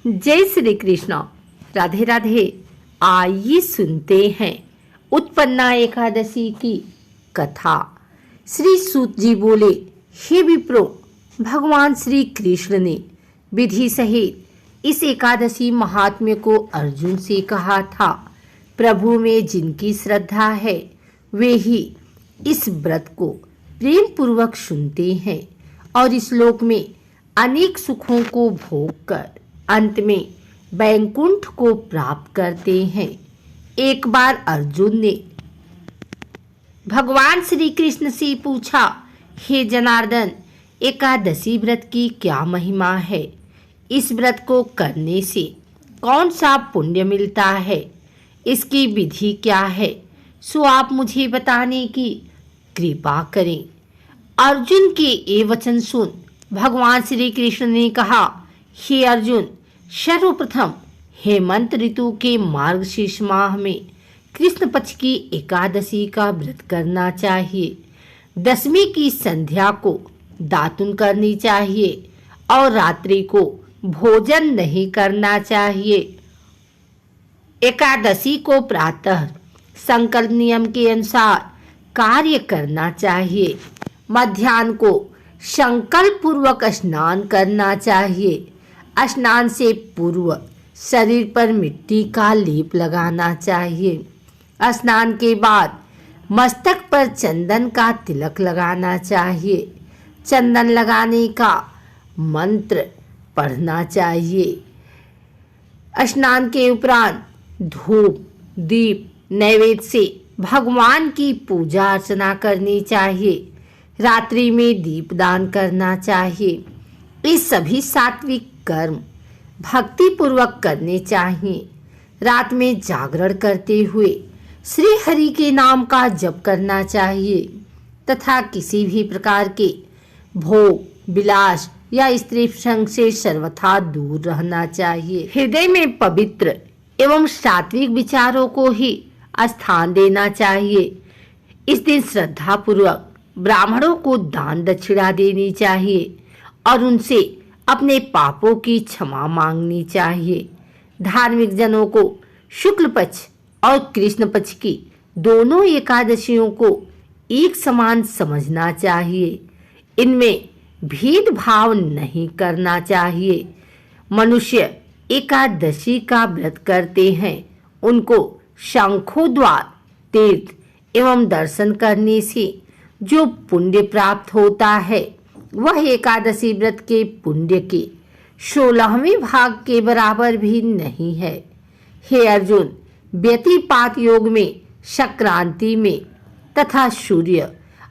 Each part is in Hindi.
जय श्री कृष्ण। राधे राधे। आइए सुनते हैं उत्पन्ना एकादशी की कथा। श्री सूत जी बोले, हे विप्रो, भगवान श्री कृष्ण ने विधि सहित इस एकादशी महात्म्य को अर्जुन से कहा था। प्रभु में जिनकी श्रद्धा है वे ही इस व्रत को प्रेम पूर्वक सुनते हैं और इस लोक में अनेक सुखों को भोग कर अंत में वैकुंठ को प्राप्त करते हैं। एक बार अर्जुन ने भगवान श्री कृष्ण से पूछा, हे जनार्दन, एकादशी व्रत की क्या महिमा है? इस व्रत को करने से कौन सा पुण्य मिलता है? इसकी विधि क्या है? सो आप मुझे बताने की कृपा करें। अर्जुन के ये वचन सुन भगवान श्री कृष्ण ने कहा, हे अर्जुन, सर्वप्रथम हेमंत ऋतु के मार्गशीर्ष माह में कृष्ण पक्ष की एकादशी का व्रत करना चाहिए। दशमी की संध्या को दातुन करनी चाहिए और रात्रि को भोजन नहीं करना चाहिए। एकादशी को प्रातः संकल्प नियम के अनुसार कार्य करना चाहिए। मध्याह्न को संकल्प पूर्वक स्नान करना चाहिए। स्नान से पूर्व शरीर पर मिट्टी का लेप लगाना चाहिए। स्नान के बाद मस्तक पर चंदन का तिलक लगाना चाहिए। चंदन लगाने का मंत्र पढ़ना चाहिए। स्नान के उपरांत धूप दीप नैवेद्य से भगवान की पूजा अर्चना करनी चाहिए। रात्रि में दीपदान करना चाहिए। ये सभी सात्विक कर्म भक्ति पूर्वक करने चाहिए। रात में जागरण करते हुए श्री हरि के नाम का जप करना चाहिए तथा किसी भी प्रकार के भोग विलास या स्त्री संग से सर्वथा दूर रहना चाहिए। हृदय में पवित्र एवं सात्विक विचारों को ही स्थान देना चाहिए। इस दिन श्रद्धा पूर्वक ब्राह्मणों को दान दक्षिणा देनी चाहिए और उनसे अपने पापों की क्षमा मांगनी चाहिए। धार्मिक जनों को शुक्ल पक्ष और कृष्ण पक्ष की दोनों एकादशियों को एक समान समझना चाहिए। इनमें भेदभाव नहीं करना चाहिए। मनुष्य एकादशी का व्रत करते हैं, उनको शंखों द्वार तीर्थ एवं दर्शन करने से जो पुण्य प्राप्त होता है वह एकादशी व्रत के पुण्य के 16वें भाग के बराबर भी नहीं है। हे अर्जुन, व्यतिपात योग में, संक्रांति में तथा सूर्य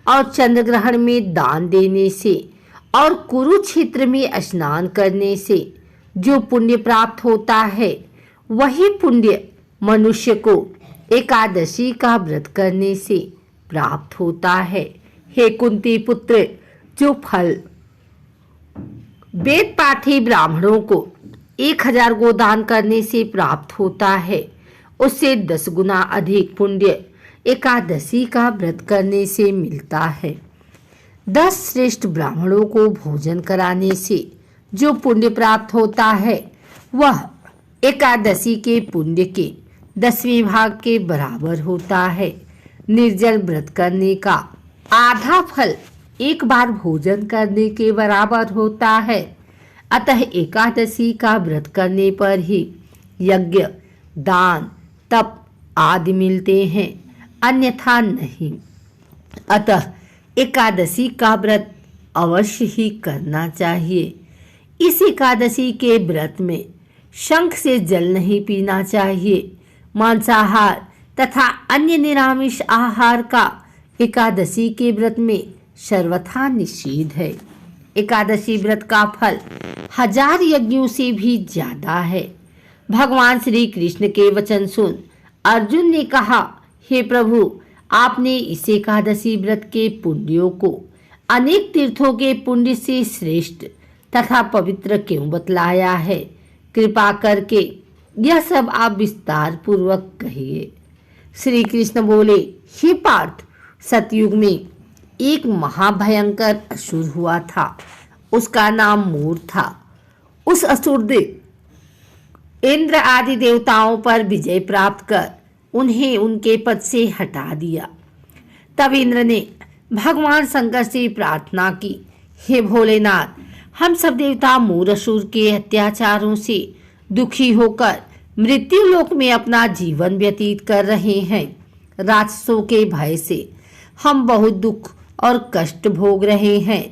और चंद्र ग्रहण में दान देने से और कुरुक्षेत्र में स्नान करने से जो पुण्य प्राप्त होता है वही पुण्य मनुष्य को एकादशी का व्रत करने से प्राप्त होता है। हे कुंती पुत्र, जो फल वेद पाठी ब्राह्मणों को 1000 गोदान करने से प्राप्त होता है, उससे 10 गुना अधिक पुण्य एकादशी का व्रत करने से मिलता है। 10 श्रेष्ठ ब्राह्मणों को भोजन कराने से जो पुण्य प्राप्त होता है वह एकादशी के पुण्य के 10वें भाग के बराबर होता है। निर्जल व्रत करने का आधा फल एक बार भोजन करने के बराबर होता है। अतः एकादशी का व्रत करने पर ही यज्ञ दान तप आदि मिलते हैं, अन्यथा नहीं। अतः एकादशी का व्रत अवश्य ही करना चाहिए। इस एकादशी के व्रत में शंख से जल नहीं पीना चाहिए। मांसाहार तथा अन्य निरामिष आहार का एकादशी के व्रत में सर्वथा निषेध है। एकादशी व्रत का फल 1000 यज्ञों से भी ज्यादा है। भगवान श्री कृष्ण के वचन सुन अर्जुन ने कहा, हे प्रभु, आपने इस एकादशी व्रत के पुण्यों को अनेक तीर्थों के पुण्य से श्रेष्ठ तथा पवित्र क्यों बतलाया है? कृपा करके यह सब आप विस्तार पूर्वक कहिए। श्री कृष्ण बोले, हे पार्थ, सतयुग में एक महाभयंकर असुर हुआ था। उसका नाम मूर था। उस असुर ने इंद्र आदि देवताओं पर विजय प्राप्त कर उन्हें उनके पद से हटा दिया। तब इंद्र ने भगवान शंकर से प्रार्थना की, हे भोलेनाथ, हम सब देवता मूरसुर के अत्याचारों से दुखी होकर मृत्यु लोक में अपना जीवन व्यतीत कर रहे हैं। राक्षसों के भय से हम बहुत दुख और कष्ट भोग रहे हैं।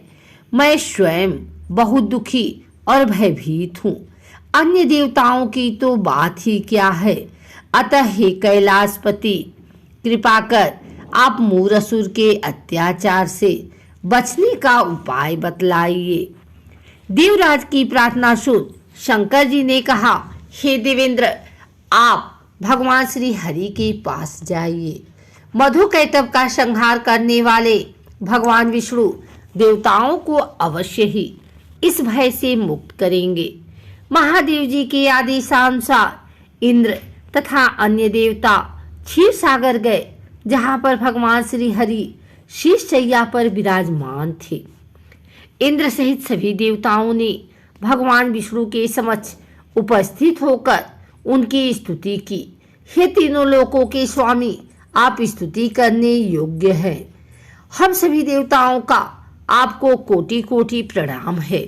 मैं स्वयं बहुत दुखी और भयभीत हूँ। अन्य देवताओं की तो बात ही क्या है। अतः हे कैलाशपति, कृपा कर आप मूरसुर के अत्याचार से बचने का उपाय बतलाइए। देवराज की प्रार्थना सुन शंकर जी ने कहा, हे देवेंद्र, आप भगवान श्री हरि के पास जाइए। मधुकैटभ का संहार करने वाले भगवान विष्णु देवताओं को अवश्य ही इस भय से मुक्त करेंगे। महादेव जी के आदेशानुसार इंद्र तथा अन्य देवता क्षीर सागर गए, जहां पर भगवान श्री हरि शीश शैया पर विराजमान थे। इंद्र सहित सभी देवताओं ने भगवान विष्णु के समक्ष उपस्थित होकर उनकी स्तुति की। हे तीनों लोकों के स्वामी, आप स्तुति करने योग्य हैं। हम सभी देवताओं का आपको कोटि कोटि प्रणाम है।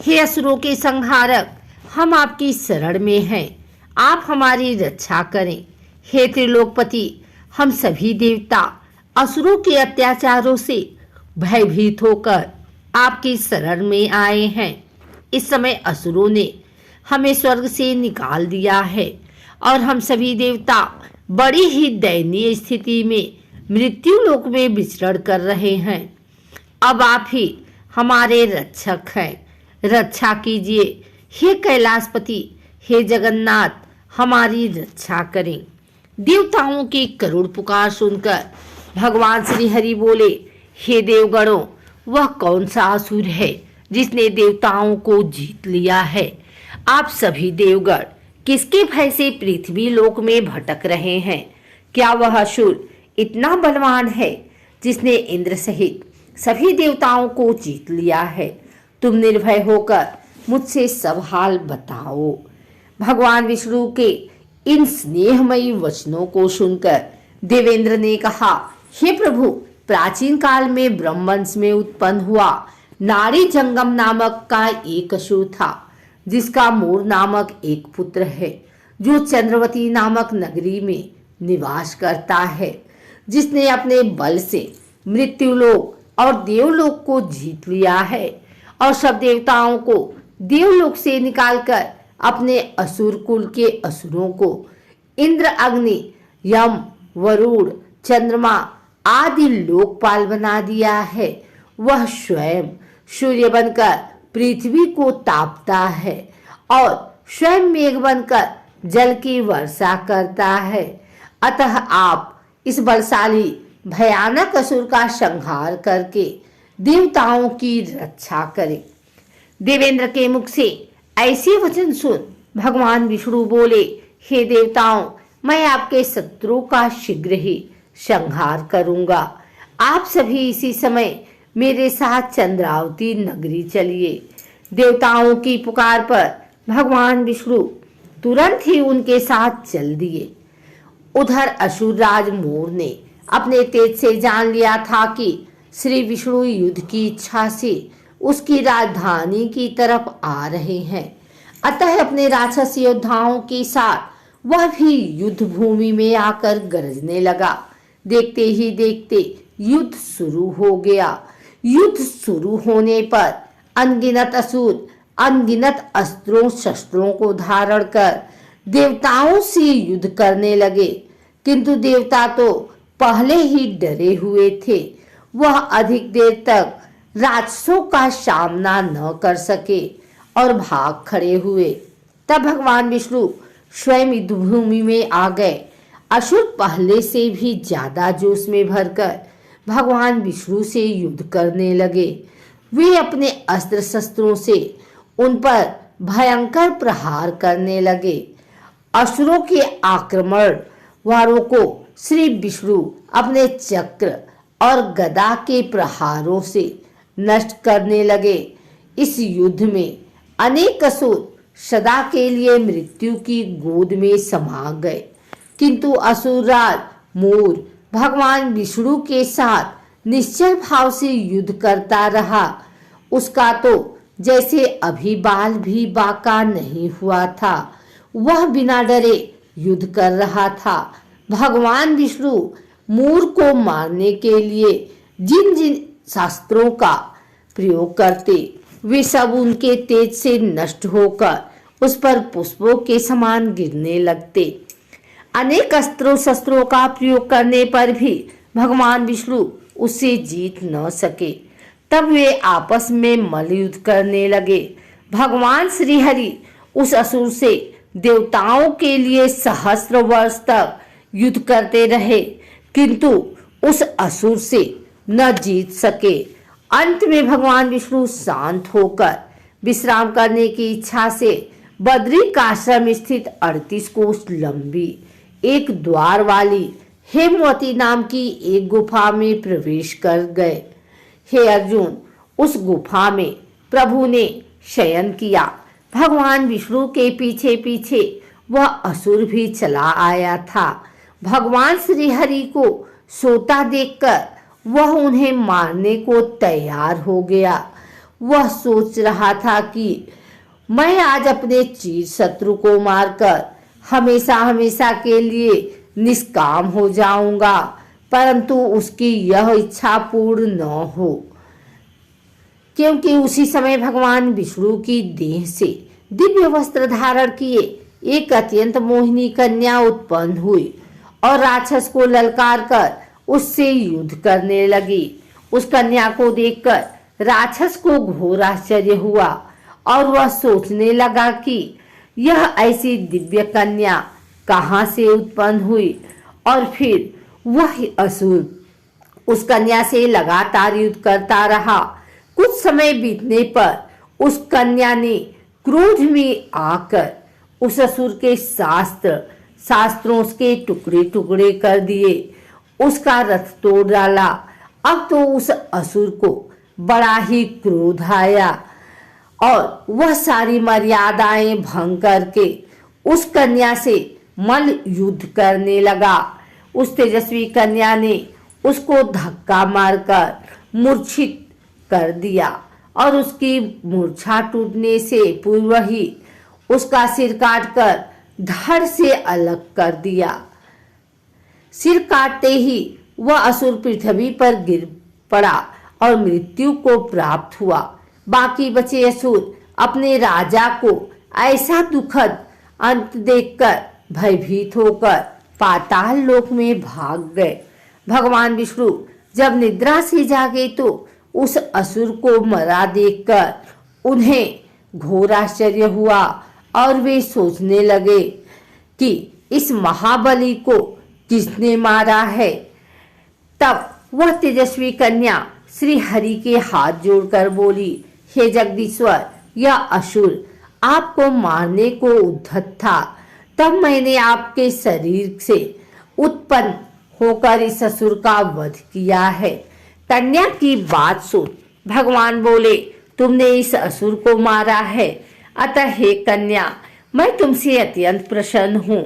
हे असुरों के संहारक, हम आपकी शरण में हैं, आप हमारी रक्षा करें। हे त्रिलोकपति, हम सभी देवता असुरों के अत्याचारों से भयभीत होकर आपकी शरण में आए हैं। इस समय असुरों ने हमें स्वर्ग से निकाल दिया है और हम सभी देवता बड़ी ही दयनीय स्थिति में मृत्यु लोक में विचरण कर रहे हैं। अब आप ही हमारे रक्षक हैं, रक्षा कीजिए। हे कैलाशपति, हे जगन्नाथ, हमारी रक्षा करें। देवताओं की करुण पुकार सुनकर भगवान श्री हरि बोले, हे देवगणों, वह कौन सा असुर है जिसने देवताओं को जीत लिया है? आप सभी देवगण किसके भय से पृथ्वी लोक में भटक रहे हैं? क्या वह असुर इतना बलवान है जिसने इंद्र सहित सभी देवताओं को जीत लिया है? तुम निर्भय होकर मुझसे सब हाल बताओ। भगवान विष्णु के इन स्नेहमयी वचनों को सुनकर देवेंद्र ने कहा, हे प्रभु, प्राचीन काल में ब्रह्मवंश में उत्पन्न हुआ नारी जंगम नामक का एक असुर था, जिसका मोर नामक एक पुत्र है, जो चंद्रवती नामक नगरी में निवास करता है, जिसने अपने बल से मृत्युलोक और देवलोक को जीत लिया है और सब देवताओं को देवलोक से निकालकर अपने असुर कुल के असुरों को इंद्र, अग्नि, यम, वरुण, चंद्रमा आदि लोकपाल बना दिया है। वह स्वयं सूर्य बनकर पृथ्वी को तापता है और स्वयं मेघ बनकर जल की वर्षा करता है। अतः आप इस बलशाली भयानक असुर का संहार करके देवताओं की रक्षा करें। देवेंद्र के मुख से ऐसे वचन सुन भगवान विष्णु बोले, हे देवताओं, मैं आपके शत्रु का शीघ्र ही संहार करूंगा। आप सभी इसी समय मेरे साथ चंद्रावती नगरी चलिए। देवताओं की पुकार पर भगवान विष्णु तुरंत ही उनके साथ चल दिए। उधर असुरराज मोर ने अपने तेज से जान लिया था कि श्री विष्णु युद्ध की इच्छा से उसकी राजधानी की तरफ आ रहे हैं। अतः अपने राक्षस योद्धाओं के साथ वह भी युद्ध भूमि में आकर गरजने लगा। देखते ही देखते युद्ध शुरू हो गया। युद्ध शुरू होने पर अनगिनत असुर अनगिनत अस्त्रों शस्त्रों को धारण कर देवताओं से युद्ध करने लगे, किंतु देवता तो पहले ही डरे हुए थे। वह अधिक देर तक राक्षसों का सामना न कर सके और भाग खड़े हुए। तब भगवान विष्णु स्वयं युद्ध भूमि में आ गए। असुर पहले से भी ज्यादा जोश में भरकर भगवान विष्णु से युद्ध करने लगे। वे अपने अस्त्र शस्त्रों से उन पर भयंकर प्रहार करने लगे। असुरों के आक्रमण वारों को श्री विष्णु अपने चक्र और गदा के प्रहारों से नष्ट करने लगे। इस युद्ध में अनेक असुर सदा के लिए मृत्यु की गोद में समा गए। किंतु असुरराज मोर भगवान विष्णु के साथ निश्चल भाव से युद्ध करता रहा। उसका तो जैसे अभी बाल भी बाका नहीं हुआ था। वह बिना डरे युद्ध कर रहा था। भगवान विष्णु मोर को मारने के लिए जिन जिन शास्त्रों का प्रयोग करते, वे सब उनके तेज से नष्ट होकर उस पर पुष्पों के समान गिरने लगते। अनेक अस्त्रों शस्त्रों का प्रयोग करने पर भी भगवान विष्णु उससे जीत न सके। तब वे आपस में मल्लयुद्ध करने लगे। भगवान श्री हरि उस असुर से देवताओं के लिए सहस्र वर्ष तक युद्ध करते रहे, किंतु उस असुर से न जीत सके। अंत में भगवान विष्णु शांत होकर विश्राम करने की इच्छा से बद्रिकाश्रम स्थित 38 कोस लंबी एक द्वार वाली हेमवती नाम की एक गुफा में प्रवेश कर गए। हे अर्जुन, उस गुफा में प्रभु ने शयन किया। भगवान विष्णु के पीछे पीछे वह असुर भी चला आया था। भगवान श्री हरि को सोता देखकर वह उन्हें मारने को तैयार हो गया। वह सोच रहा था कि मैं आज अपने चीर शत्रु को मारकर हमेशा हमेशा के लिए निष्काम हो जाऊंगा, परंतु उसकी यह इच्छा पूर्ण न हो, क्योंकि उसी समय भगवान विष्णु की देह से दिव्य वस्त्र धारण किए एक अत्यंत मोहिनी कन्या उत्पन्न हुई और राक्षस को ललकार कर उससे युद्ध करने लगी। उस कन्या को देखकर राक्षस को घोर आश्चर्य हुआ और वह सोचने लगा कि यह ऐसी दिव्य कन्या कहाँ से उत्पन्न हुई। और फिर वह असुर उस कन्या से लगातार युद्ध करता रहा। कुछ समय बीतने पर उस कन्या ने क्रोध में आकर उस असुर के शास्त्रों के टुकड़े टुकड़े कर दिए, उसका रथ तोड़ डाला। अब तो उस असुर को बड़ा ही क्रोध आया और वह सारी मर्यादाएं भंग करके उस कन्या से मल्ल युद्ध करने लगा। उस तेजस्वी कन्या ने उसको धक्का मारकर मूर्छित कर दिया और उसकी मूर्छा टूटने से पूर्व ही उसका सिर काटकर धड़ से अलग कर दिया। सिर काटते ही वह असुर पृथ्वी पर गिर पड़ा और मृत्यु को प्राप्त हुआ। बाकी बचे असुर अपने राजा को ऐसा दुखद अंत देखकर भयभीत होकर पाताल लोक में भाग गए। भगवान विष्णु जब निद्रा से जागे तो उस असुर को मरा देखकर उन्हें घोर आश्चर्य हुआ और वे सोचने लगे कि इस महाबली को किसने मारा है। तब वह तेजस्वी कन्या श्री हरि के हाथ जोड़कर बोली, हे जगदीश्वर, यह असुर आपको मारने को उद्धत था, तब मैंने आपके शरीर से उत्पन्न होकर इस असुर का वध किया है। कन्या की बात सुन भगवान बोले, तुमने इस असुर को मारा है, अतः हे कन्या, मैं तुमसे अत्यंत प्रसन्न हूँ।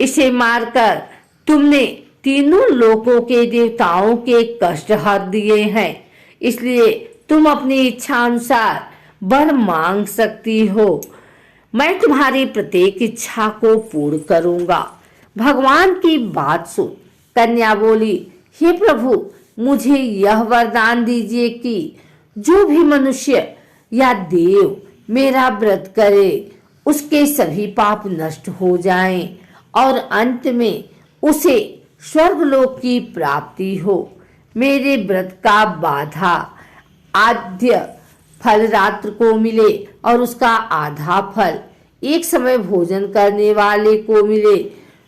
इसे मारकर तुमने तीनों लोकों के देवताओं के कष्ट हर दिए हैं, इसलिए तुम अपनी इच्छा अनुसार वर मांग सकती हो। मैं तुम्हारी प्रत्येक इच्छा को पूर्ण करूंगा। भगवान की बात सुन कन्या बोली, हे प्रभु, मुझे यह वरदान दीजिए कि जो भी मनुष्य या देव मेरा व्रत करे उसके सभी पाप नष्ट हो जाएं और अंत में उसे स्वर्गलोक की प्राप्ति हो। मेरे व्रत का बाधा आद्य फल रात्र को मिले और उसका आधा फल एक समय भोजन करने वाले को मिले।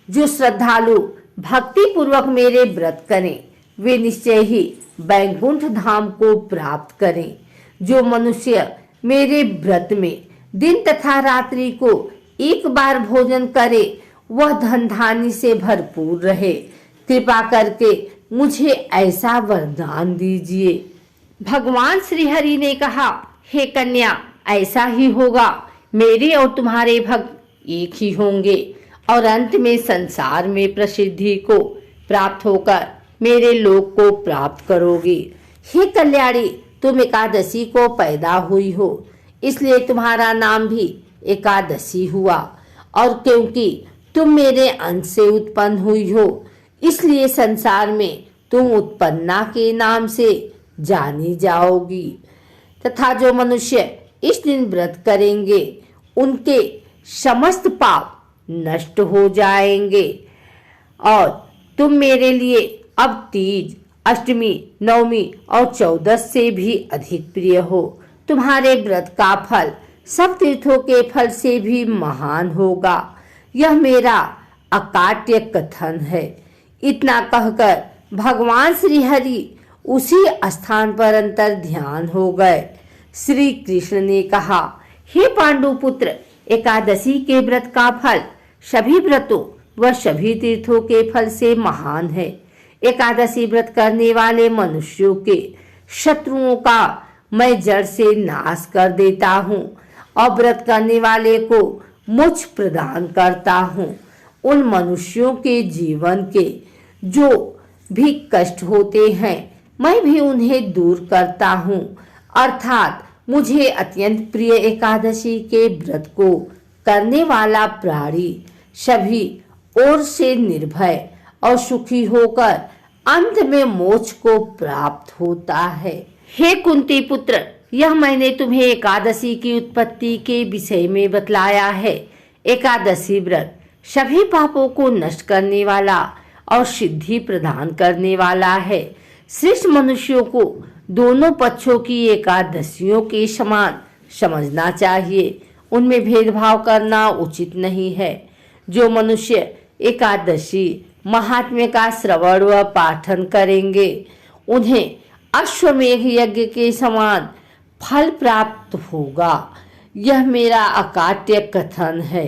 जो श्रद्धालु भक्ति पूर्वक मेरे व्रत करें वे निश्चय ही वैकुंठ धाम को प्राप्त करें। जो मनुष्य मेरे व्रत में दिन तथा रात्रि को एक बार भोजन करे वह धन धान्य से भरपूर रहे। कृपा करके मुझे ऐसा वरदान दीजिए। भगवान श्री हरि ने कहा, हे कन्या, ऐसा ही होगा। मेरे और तुम्हारे भक्त एक ही होंगे और अंत में संसार में प्रसिद्धि को प्राप्त होकर मेरे लोक को प्राप्त करोगे। हे कल्याणी, तुम एकादशी को पैदा हुई हो, इसलिए तुम्हारा नाम भी एकादशी हुआ, और क्योंकि तुम मेरे अंश से उत्पन्न हुई हो, इसलिए संसार में तुम उत्पन्ना के नाम से जानी जाओगी। तथा जो मनुष्य इस दिन व्रत करेंगे उनके समस्त पाप नष्ट हो जाएंगे, और तुम मेरे लिए अब तीज, अष्टमी, नवमी और 14 से भी अधिक प्रिय हो। तुम्हारे व्रत का फल सब तीर्थों के फल से भी महान होगा। यह मेरा अकाट्य कथन है। इतना कहकर भगवान श्री हरि उसी स्थान पर अंतर ध्यान हो गए। श्री कृष्ण ने कहा, हे पांडुपुत्र, एकादशी के व्रत का फल सभी व्रतों व सभी तीर्थों के फल से महान है। एकादशी व्रत करने वाले मनुष्यों के शत्रुओं का मैं जड़ से नाश कर देता हूँ और व्रत करने वाले को मोक्ष प्रदान करता हूँ। उन मनुष्यों के जीवन के जो भी कष्ट होते हैं मैं भी उन्हें दूर करता हूँ। अर्थात मुझे अत्यंत प्रिय एकादशी के व्रत को करने वाला प्राणी सभी ओर से निर्भय और सुखी होकर अंत में मोक्ष को प्राप्त होता है। हे कुंती पुत्र, यह मैंने तुम्हें एकादशी की उत्पत्ति के विषय में बतलाया है। एकादशी व्रत सभी पापों को नष्ट करने वाला और सिद्धि प्रदान करने वाला है। श्रेष्ठ मनुष्यों को दोनों पक्षों की एकादशियों के समान समझना चाहिए। उनमें भेदभाव करना उचित नहीं है। जो मनुष्य एकादशी महात्म्य का श्रवण व पाठन करेंगे उन्हें अश्वमेघ यज्ञ के समान फल प्राप्त होगा। यह मेरा अकाट्य कथन है।